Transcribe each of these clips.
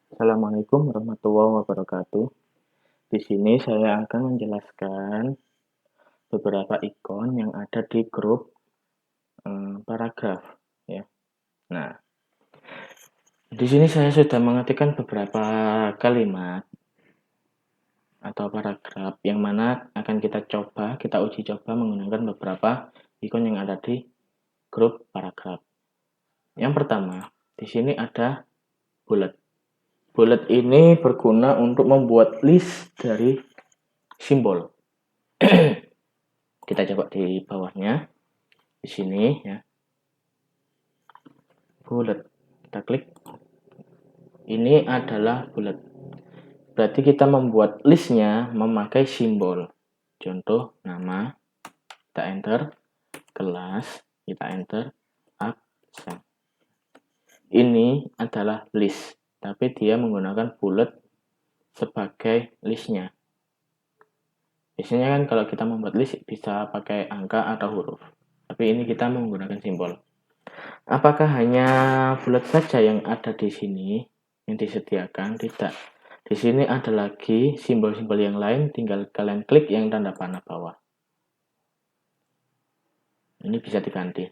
Assalamualaikum warahmatullahi wabarakatuh. Di sini saya akan menjelaskan beberapa ikon yang ada di grup paragraf ya. Nah, di sini saya sudah mengetikkan beberapa kalimat atau paragraf yang mana akan kita uji coba menggunakan beberapa ikon yang ada di grup paragraf. Yang pertama, di sini ada bullet. Bullet ini berguna untuk membuat list dari simbol. Kita coba di bawahnya, di sini ya, bullet. Kita klik. Ini adalah bullet. Berarti kita membuat listnya memakai simbol. Contoh nama, kita enter, kelas, kita enter, absen. Ini adalah list, tapi dia menggunakan bullet sebagai listnya. Biasanya kan kalau kita membuat list bisa pakai angka atau huruf, tapi ini kita menggunakan simbol. Apakah hanya bullet saja yang ada di sini yang disediakan? Tidak. Di sini ada lagi simbol-simbol yang lain, tinggal kalian klik yang tanda panah bawah. Ini bisa diganti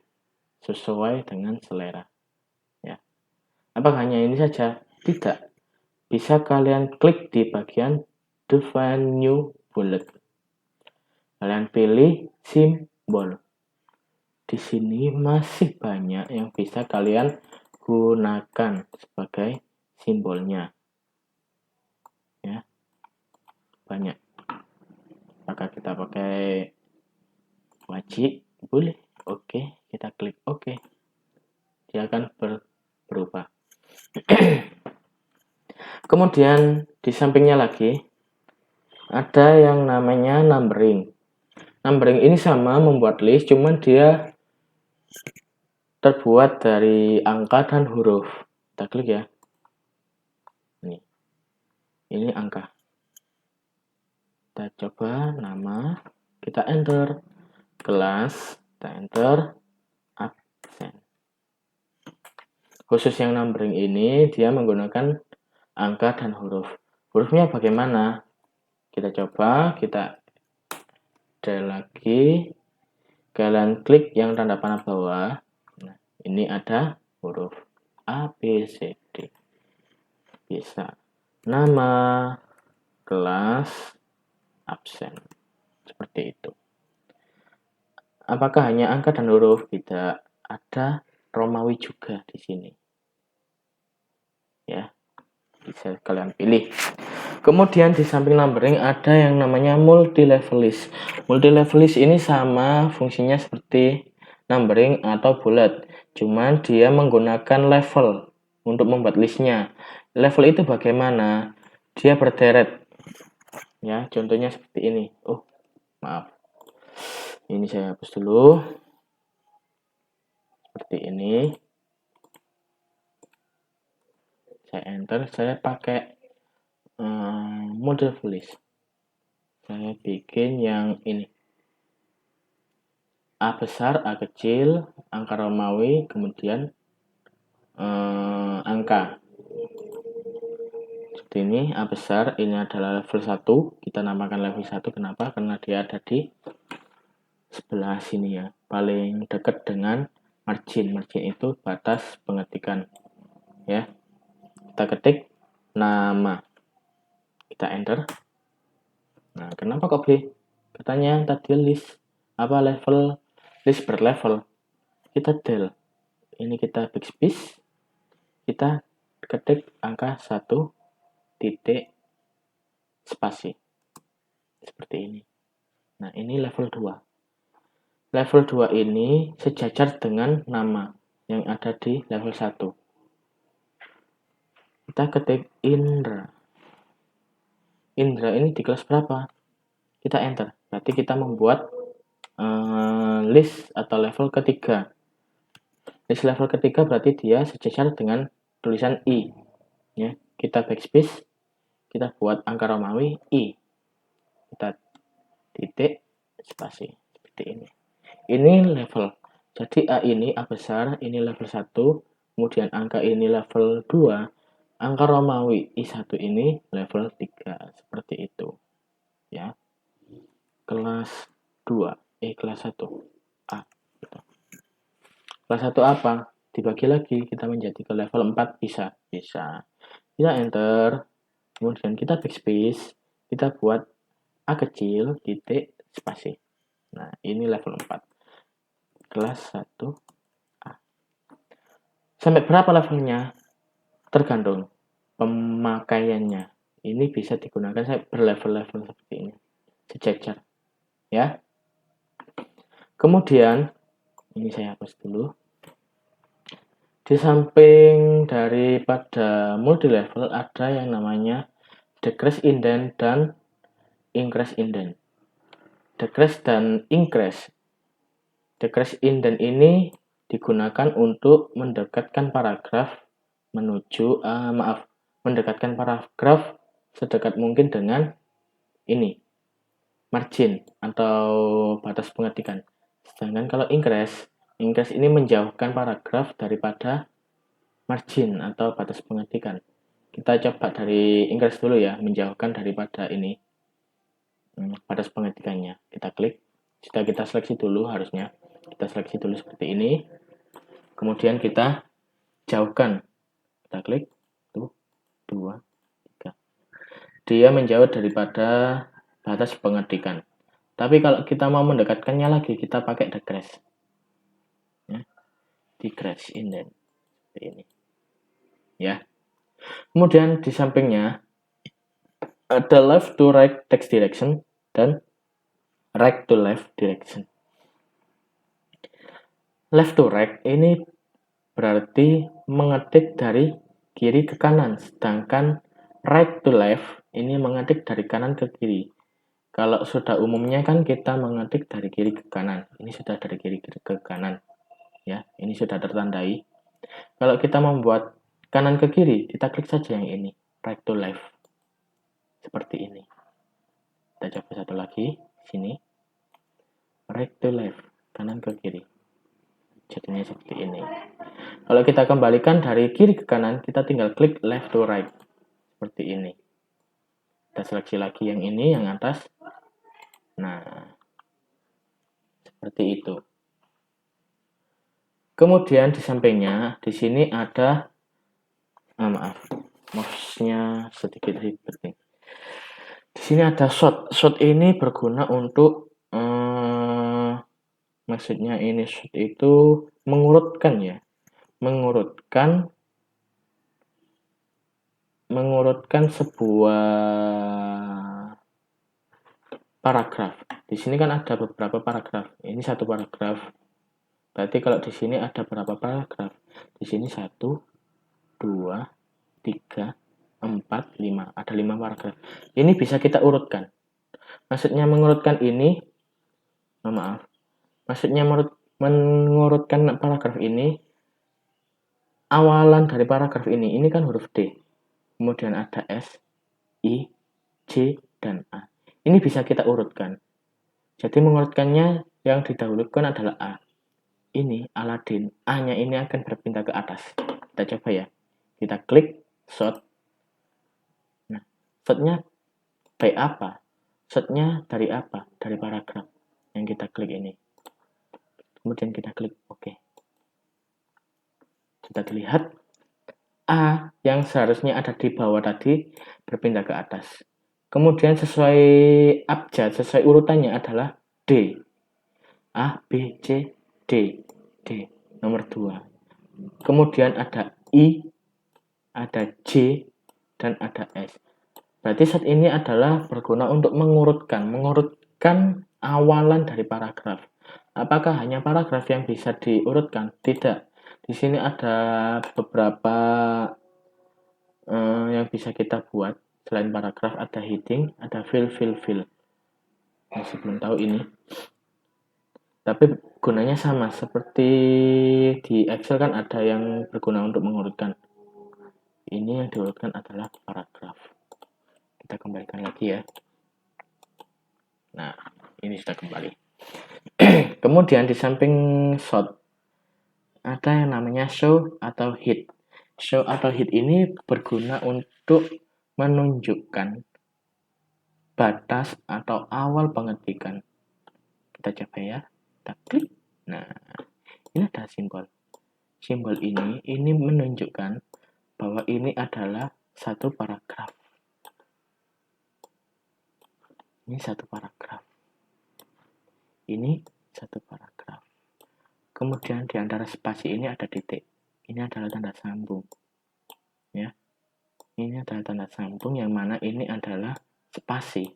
sesuai dengan selera. Ya. Apakah hanya ini saja? Tidak. Bisa kalian klik di bagian Define New Bullet. Kalian pilih simbol. Di sini masih banyak yang bisa kalian gunakan sebagai simbolnya. Ya. Banyak. Maka kita pakai wajib, boleh. Oke, kita klik oke. Dia akan berubah. Kemudian di sampingnya lagi ada yang namanya numbering. Numbering ini sama membuat list, cuman dia terbuat dari angka dan huruf. Kita klik ya. Ini angka. Kita coba nama, kita enter, kelas, kita enter, absen. Khusus yang numbering ini dia menggunakan angka dan huruf. Hurufnya bagaimana? Kita coba, kita del lagi, kalian klik yang tanda panah bawah. Nah, ini ada huruf A, B, C, D. Bisa nama, kelas, absen. Seperti itu. Apakah hanya angka dan huruf? Tidak, ada Romawi juga di sini. Ya, bisa kalian pilih. Kemudian di samping numbering ada yang namanya multi-level list. Multi-level list ini sama fungsinya seperti numbering atau bullet. Cuman dia menggunakan level untuk membuat listnya. Level itu bagaimana? Dia berderet. Ya, contohnya seperti ini. Oh, maaf. Ini saya hapus dulu. Seperti ini. Saya enter, saya pakai model list. Saya bikin yang ini. A besar, A kecil, angka Romawi, kemudian angka. Seperti ini, A besar, ini adalah level 1. Kita namakan level 1, kenapa? Karena dia ada di sebelah sini ya. Paling dekat dengan margin. Margin itu batas pengetikan. Ya. Kita ketik nama. Kita enter. Nah, kenapa kok B? Katanya tadi list. Apa level? List berlevel. Kita del. Ini kita backspace. Kita ketik angka 1 titik spasi. Seperti ini. Nah, ini level 2. Level 2 ini sejajar dengan nama yang ada di level 1. Kita ketik Indra. Indra ini di kelas berapa? Kita enter. Berarti kita membuat list atau level ketiga. List level ketiga berarti dia sejajar dengan tulisan I. Ya, kita backspace, kita buat angka Romawi I. Kita titik spasi seperti ini. Ini level. Jadi A ini A besar, ini level 1, kemudian angka ini level 2, angka Romawi I1 ini level 3 seperti itu ya. Kelas 2 kelas 1 A gitu. Kelas 1 apa? Dibagi lagi kita menjadi ke level 4 bisa. Kita enter, kemudian kita backspace, kita buat A kecil titik spasi. Nah, ini level 4. Kelas 1 A. Sampai berapa levelnya? Tergantung pemakaiannya. Ini bisa digunakan saya berlevel-level seperti ini. Sejajar. Ya. Kemudian ini saya hapus dulu. Di samping daripada multi level ada yang namanya decrease indent dan increase indent. Decrease dan increase. Decrease indent ini digunakan untuk mendekatkan paragraf mendekatkan paragraf sedekat mungkin dengan ini margin atau batas pengetikan. Sedangkan kalau increase ini menjauhkan paragraf daripada margin atau batas pengetikan. Kita coba dari increase dulu ya, menjauhkan daripada ini batas pengetikannya. Kita klik, sudah kita seleksi dulu harusnya. Kita seleksi dulu seperti ini. Kemudian kita jauhkan. Kita klik, 1, 2, 3. Dia menjauh daripada batas pengetikan. Tapi kalau kita mau mendekatkannya lagi, kita pakai decrease. Ya. Decrease indent. Seperti ini. Ya. Kemudian di sampingnya ada left to right text direction dan right to left direction. Left to right ini berarti mengetik dari kiri ke kanan, sedangkan right to left ini mengetik dari kanan ke kiri. Kalau sudah umumnya kan kita mengetik dari kiri ke kanan. Ini sudah dari kiri ke kanan. Ya, ini sudah tertandai. Kalau kita membuat kanan ke kiri, kita klik saja yang ini, right to left. Seperti ini. Kita coba satu lagi, sini. Right to left, kanan ke kiri. Jadinya seperti ini. Kalau kita kembalikan dari kiri ke kanan, kita tinggal klik left to right. Seperti ini. Kita seleksi lagi yang ini, yang atas. Nah, seperti itu. Kemudian di sampingnya, di sini ada, mouse-nya sedikit ribet nih. Di sini ada shot. Shot ini berguna untuk, maksudnya ini shot itu mengurutkan ya. Mengurutkan sebuah paragraf. Di sini kan ada beberapa paragraf. Ini satu paragraf. Berarti kalau di sini ada berapa paragraf? Di sini 1, 2, 3, 4, 5. Ada 5 paragraf. Ini bisa kita urutkan. Maksudnya mengurutkan ini, maksudnya mengurutkan paragraf ini, awalan dari paragraf ini kan huruf D. Kemudian ada S, I, J, dan A. Ini bisa kita urutkan. Jadi mengurutkannya yang didahulukan adalah A. Ini Aladin, A-nya ini akan berpindah ke atas. Kita coba ya. Kita klik sort. Nah, sortnya by apa? Sortnya dari apa? Dari paragraf yang kita klik ini. Kemudian kita klik OK. Kita lihat A yang seharusnya ada di bawah tadi berpindah ke atas. Kemudian sesuai abjad, sesuai urutannya adalah D. A, B, C, D. D, nomor 2. Kemudian ada I, ada J, dan ada S. Berarti saat ini adalah berguna untuk mengurutkan awalan dari paragraf. Apakah hanya paragraf yang bisa diurutkan? Tidak. Di sini ada beberapa yang bisa kita buat. Selain paragraf ada heading, ada fill. Masih belum tahu ini. Tapi gunanya sama. Seperti di Excel kan ada yang berguna untuk mengurutkan. Ini yang diurutkan adalah paragraf. Kita kembalikan lagi ya. Nah, ini sudah kembali. Kemudian di samping sort ada yang namanya show atau hid. Show atau hit ini berguna untuk menunjukkan batas atau awal pengetikan. Kita coba ya, kita klik. Nah, ini ada simbol. Simbol ini menunjukkan bahwa ini adalah satu paragraf. Ini satu paragraf. Ini satu paragraf. Kemudian di antara spasi ini ada titik. Ini adalah tanda sambung. Ya. Ini adalah tanda sambung yang mana ini adalah spasi.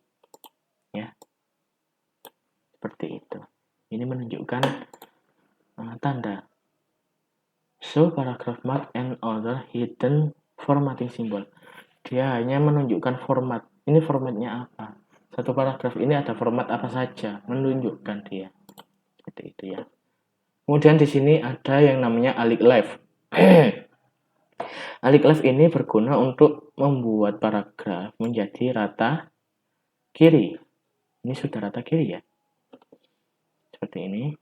Ya. Seperti itu. Ini menunjukkan tanda show paragraph mark and other hidden formatting symbol. Dia hanya menunjukkan format. Ini formatnya apa? Satu paragraf ini ada format apa saja, menunjukkan dia. Seperti itu ya. Kemudian di sini ada yang namanya alik left. Alik left ini berguna untuk membuat paragraf menjadi rata kiri. Ini sudah rata kiri ya. Seperti ini.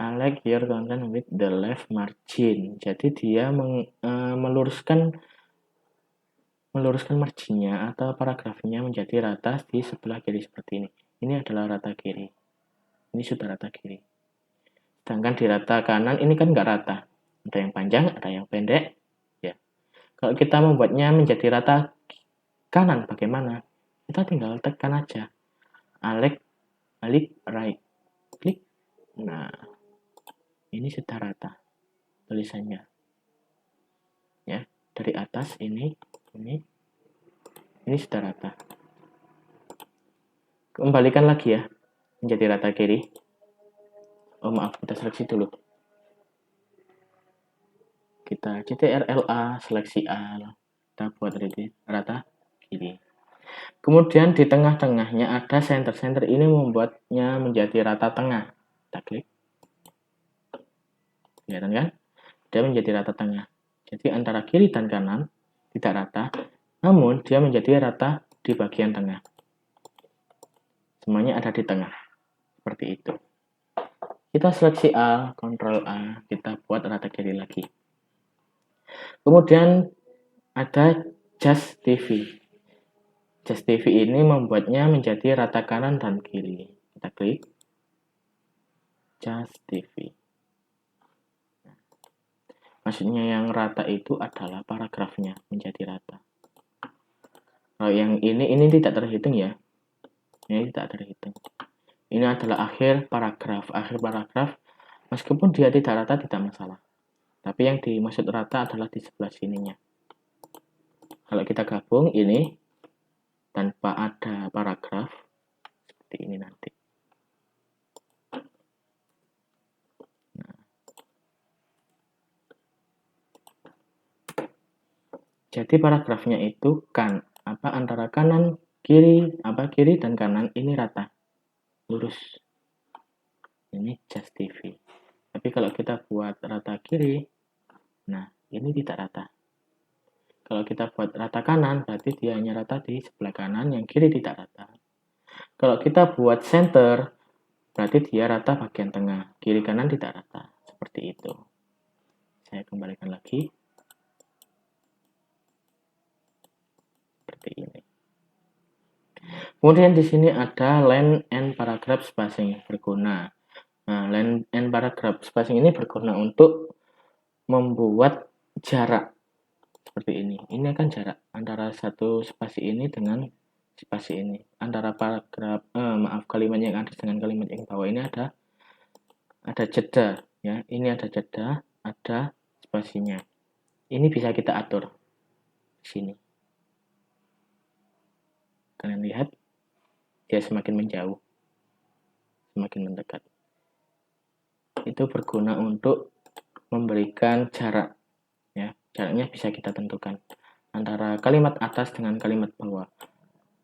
I like your content with the left margin. Jadi dia meluruskan marginnya atau paragrafnya menjadi rata di sebelah kiri seperti ini. Ini adalah rata kiri. Ini sudah rata kiri. Sedangkan di rata kanan ini kan nggak rata. Ada yang panjang, ada yang pendek. Ya. Kalau kita membuatnya menjadi rata kanan, bagaimana? Kita tinggal tekan aja. Alik right. Klik. Nah, ini sudah rata tulisannya. Ya, dari atas ini sudah rata. Kembalikan lagi ya, menjadi rata kiri. Oh maaf, kita seleksi dulu. Kita CTRL-A, seleksi A. Kita buat rata kiri. Kemudian di tengah-tengahnya ada center. Ini membuatnya menjadi rata tengah. Kita klik. Kelihatan kan? Dia menjadi rata tengah. Jadi antara kiri dan kanan tidak rata, namun dia menjadi rata di bagian tengah. Semuanya ada di tengah. Seperti itu. Kita seleksi A, Ctrl A, kita buat rata kiri lagi. Kemudian ada Just TV. Just TV ini membuatnya menjadi rata kanan dan kiri. Kita klik. Just TV. Maksudnya yang rata itu adalah paragrafnya menjadi rata. Kalau yang ini tidak terhitung ya. Ini tidak terhitung. Ini adalah akhir paragraf. Akhir paragraf, meskipun dia tidak rata tidak masalah. Tapi yang dimaksud rata adalah di sebelah sininya. Kalau kita gabung ini tanpa ada paragraf seperti ini nanti. Nah. Jadi paragrafnya itu kan antara kanan kiri kiri dan kanan ini rata lurus. Ini Just TV. Tapi kalau kita buat rata kiri, nah ini tidak rata. Kalau kita buat rata kanan, berarti dia hanya rata di sebelah kanan, yang kiri tidak rata. Kalau kita buat center, berarti dia rata bagian tengah, kiri kanan tidak rata. Seperti itu. Saya kembalikan lagi. Seperti ini. Kemudian di sini ada line and paragraph spacing berguna. Nah, line and paragraph spacing ini berguna untuk membuat jarak seperti ini. Ini kan jarak antara satu spasi ini dengan spasi ini. Antara paragraf kalimat yang atas dengan kalimat yang bawah ini ada jeda ya. Ini ada jeda, ada spasinya. Ini bisa kita atur di sini. Kalian lihat dia semakin menjauh, semakin mendekat. Itu berguna untuk memberikan jarak ya. Jaraknya bisa kita tentukan antara kalimat atas dengan kalimat bawah.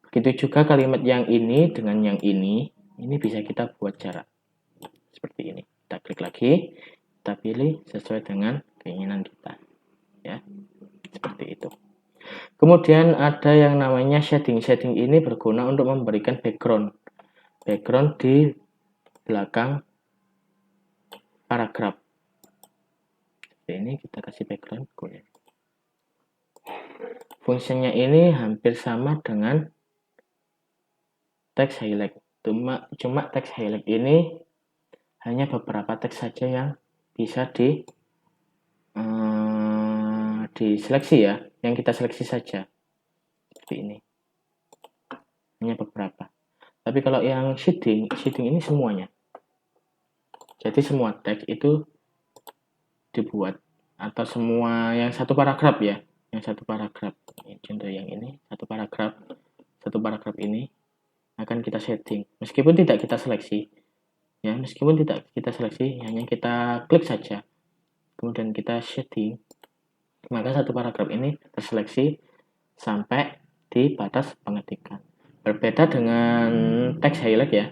Begitu juga kalimat yang ini dengan yang ini bisa kita buat jarak seperti ini. Kita klik lagi, kita pilih sesuai dengan keinginan kita ya, seperti itu. Kemudian ada yang namanya shading. Shading ini berguna untuk memberikan background di belakang paragraf. Seperti ini kita kasih background. fungsinya ini hampir sama dengan teks highlight. Cuma teks highlight ini hanya beberapa teks saja yang bisa diseleksi ya, yang kita seleksi saja. Seperti ini. Hanya beberapa. Tapi kalau yang shading ini semuanya. Jadi semua teks itu dibuat, atau semua yang satu paragraf ya, yang satu paragraf. Contoh yang ini, satu paragraf ini akan kita setting. Meskipun tidak kita seleksi, ya, hanya kita klik saja, kemudian kita setting, maka satu paragraf ini terseleksi sampai di batas pengetikan. Berbeda dengan teks highlight ya.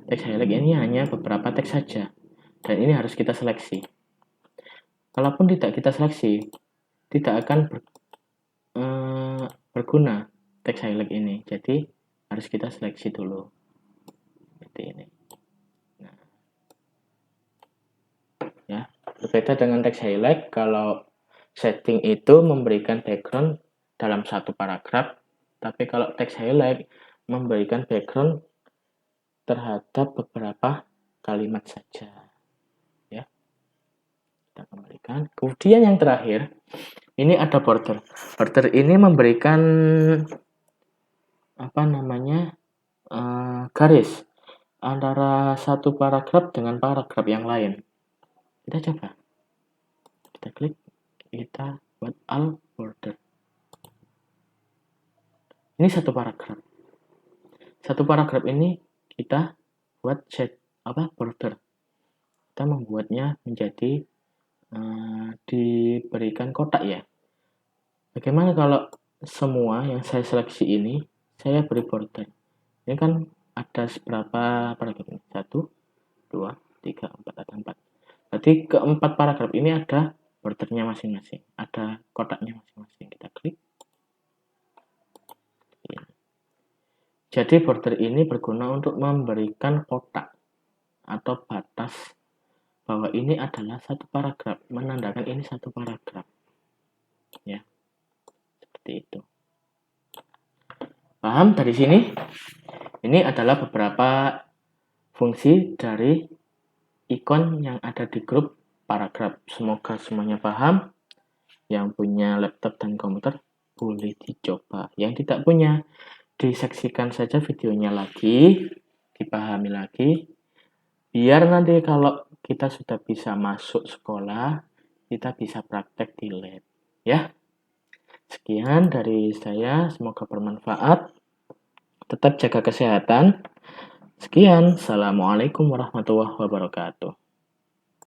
Teks highlight ini hanya beberapa teks saja, dan ini harus kita seleksi. Kalaupun tidak kita seleksi, tidak akan berguna teks highlight ini. Jadi harus kita seleksi dulu. Seperti ini. Nah, ya, berbeda dengan teks highlight, kalau setting itu memberikan background dalam satu paragraf, tapi kalau teks highlight memberikan background terhadap beberapa kalimat saja. Ya, kita kembalikan. Kemudian yang terakhir, ini ada border. Border ini memberikan garis antara satu paragraf dengan paragraf yang lain. Kita coba. Kita klik, kita buat alt border. Ini satu paragraf. Satu paragraf ini kita buat border. Kita membuatnya menjadi diberikan kotak ya. Bagaimana kalau semua yang saya seleksi ini saya beri border? Ini kan ada seberapa paragraf ini? 1, 2, 3, 4, ada 4. Berarti keempat paragraf ini ada bordernya masing-masing, ada kotaknya masing-masing. Kita klik. Jadi border ini berguna untuk memberikan kotak atau batas bahwa ini adalah satu paragraf, menandakan ini satu paragraf. Ya. Seperti itu. Paham dari sini? Ini adalah beberapa fungsi dari ikon yang ada di grup paragraf. Semoga semuanya paham. Yang punya laptop dan komputer boleh dicoba. Yang tidak punya, disaksikan saja videonya lagi, dipahami lagi, biar nanti kalau kita sudah bisa masuk sekolah, kita bisa praktek di lab. Ya, sekian dari saya, semoga bermanfaat. Tetap jaga kesehatan. Sekian, assalamualaikum warahmatullahi wabarakatuh.